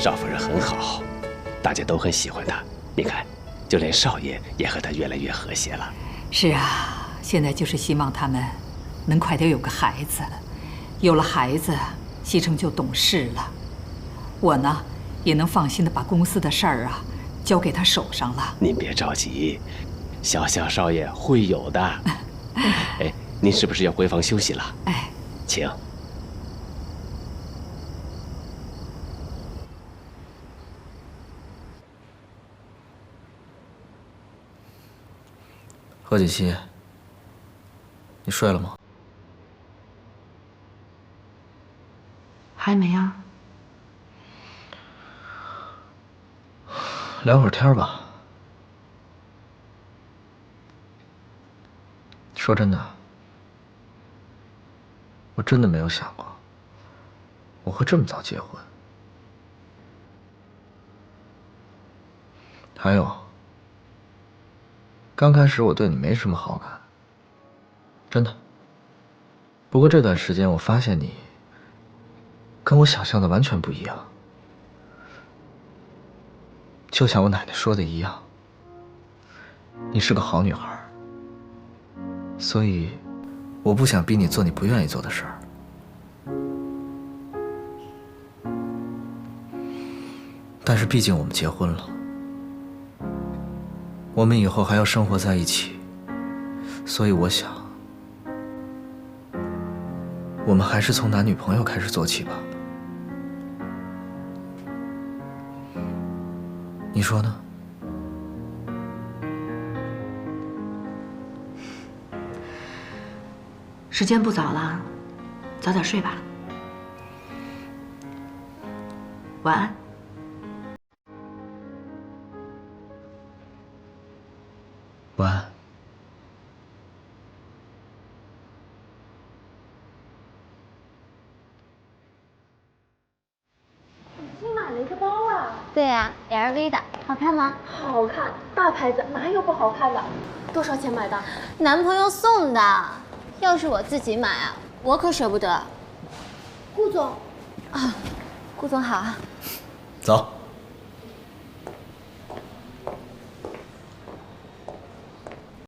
少夫人很好，大家都很喜欢她。你看，就连少爷也和她越来越和谐了。是啊，现在就是希望他们能快点有个孩子，有了孩子，西城就懂事了。我呢，也能放心的把公司的事儿啊交给他手上了。您别着急，小少爷会有的。哎，您是不是要回房休息了？哎，请。何锦溪，你睡了吗？还没啊。聊会儿天吧。说真的，我真的没有想过我会这么早结婚。还有，刚开始我对你没什么好感，真的。不过这段时间我发现你跟我想象的完全不一样，就像我奶奶说的一样，你是个好女孩，所以我不想逼你做你不愿意做的事儿。但是毕竟我们结婚了，我们以后还要生活在一起，所以我想，我们还是从男女朋友开始做起吧。你说呢？时间不早了，早点睡吧。晚安。晚安。新买了一个包啊？对呀，LV 的，好看吗？好看，大牌子哪有不好看的？多少钱买的？男朋友送的，要是我自己买啊，我可舍不得。顾总，啊，顾总好啊。走。